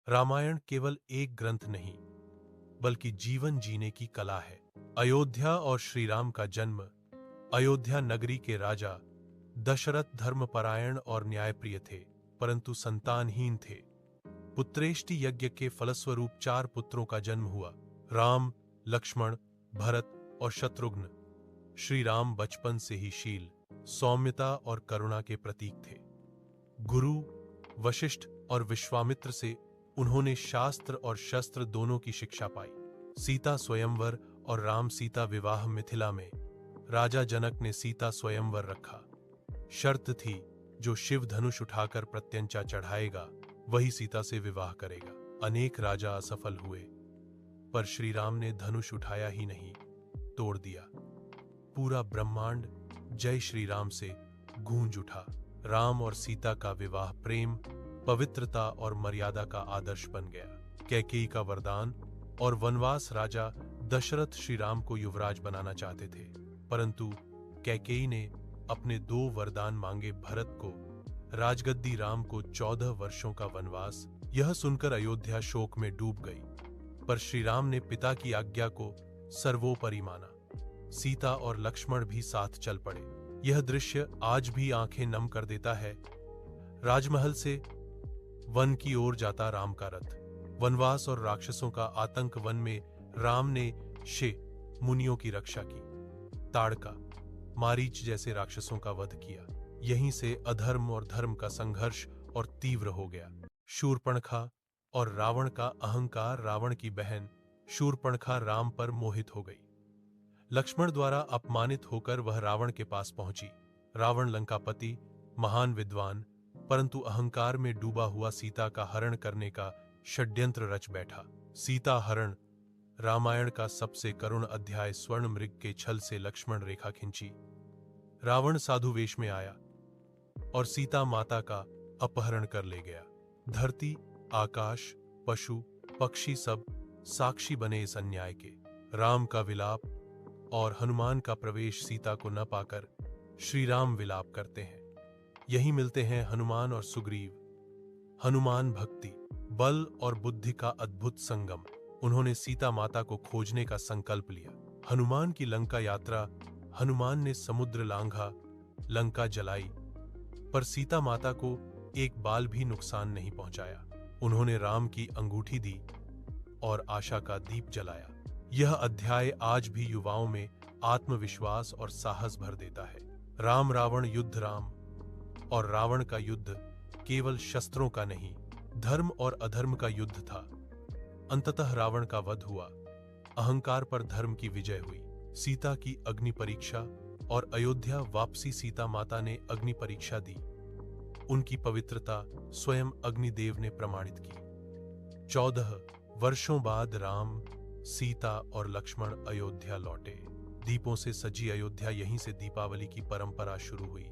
रामायण केवल एक ग्रंथ नहीं, बल्कि जीवन जीने की कला है। अयोध्या और श्री राम का जन्म। अयोध्या नगरी के राजा दशरथ धर्मपरायण और न्यायप्रिय थे, परंतु संतानहीन थे। पुत्रेष्टि यज्ञ के फलस्वरूप 4 पुत्रों का जन्म हुआ: राम, लक्ष्मण, भरत और शत्रुघ्न। श्री राम बचपन से ही शील, सौम्यता और करुणा के प्रतीक थे। गुरु वशिष्ठ और विश्वामित्र से उन्होंने शास्त्र और शस्त्र दोनों की शिक्षा पाई। सीता स्वयंवर और राम सीता विवाह मिथिला में। राजा जनक ने सीता स्वयंवर रखा। शर्त थी, जो शिव धनुष उठाकर प्रत्यंचा चढ़ाएगा वही सीता से विवाह करेगा। अनेक राजा असफल हुए, पर श्री राम ने धनुष उठाया ही नहीं, तोड़ दिया। पूरा ब्रह्मांड जय श्री राम से गूंज उठा। राम और सीता का विवाह प्रेम, पवित्रता और मर्यादा का आदर्श बन गया। कैकेयी का वरदान और वनवास। राजा दशरथ श्री राम को युवराज बनाना चाहते थे, परंतु कैकेयी ने अपने 2 वरदान मांगे। भरत को राजगद्दी, राम को 14 वर्षों का वनवास। यह सुनकर अयोध्या शोक में डूब गई, पर श्री राम ने पिता की आज्ञा को सर्वोपरि माना। सीता और लक्ष्मण भी साथ चल पड़े। यह दृश्य आज भी आंखें नम कर देता है। राजमहल से वन की ओर जाता राम का रथ। वनवास और राक्षसों का आतंक। वन में राम ने मुनियों की रक्षा की, ताड़का, मारीच जैसे राक्षसों का वध किया। यहीं से अधर्म और धर्म का संघर्ष और तीव्र हो गया। शूर्पणखा और रावण का अहंकार। रावण की बहन शूर्पणखा राम पर मोहित हो गई। लक्ष्मण द्वारा अपमानित होकर वह रावण के पास पहुंची। रावण लंकापति, महान विद्वान, परंतु अहंकार में डूबा हुआ सीता का हरण करने का षड्यंत्र रच बैठा। सीता हरण। रामायण का सबसे करुण अध्याय। स्वर्ण मृग के छल से लक्ष्मण रेखा खींची। रावण साधु वेश में आया और सीता माता का अपहरण कर ले गया। धरती, आकाश, पशु, पक्षी सब साक्षी बने इस अन्याय के। राम का विलाप और हनुमान का प्रवेश। सीता को न पाकर श्री राम विलाप करते हैं। यही मिलते हैं हनुमान और सुग्रीव। हनुमान भक्ति, बल और बुद्धि का अद्भुत संगम। उन्होंने सीता माता को खोजने का संकल्प लिया। हनुमान की लंका यात्रा। हनुमान ने समुद्र लांघा, लंका जलाई, पर सीता माता को एक बाल भी नुकसान नहीं पहुंचाया। उन्होंने राम की अंगूठी दी और आशा का दीप जलाया। यह अध्याय आज भी युवाओं में आत्मविश्वास और साहस भर देता है। राम रावण युद्ध। राम और रावण का युद्ध केवल शस्त्रों का नहीं, धर्म और अधर्म का युद्ध था। अंततः रावण का वध हुआ, अहंकार पर धर्म की विजय हुई। सीता की अग्नि परीक्षा और अयोध्या वापसी। सीता माता ने अग्नि परीक्षा दी। उनकी पवित्रता स्वयं अग्निदेव ने प्रमाणित की। 14 वर्षों बाद राम, सीता और लक्ष्मण अयोध्या लौटे। दीपों से सजी अयोध्या। यहीं से दीपावली की परंपरा शुरू हुई।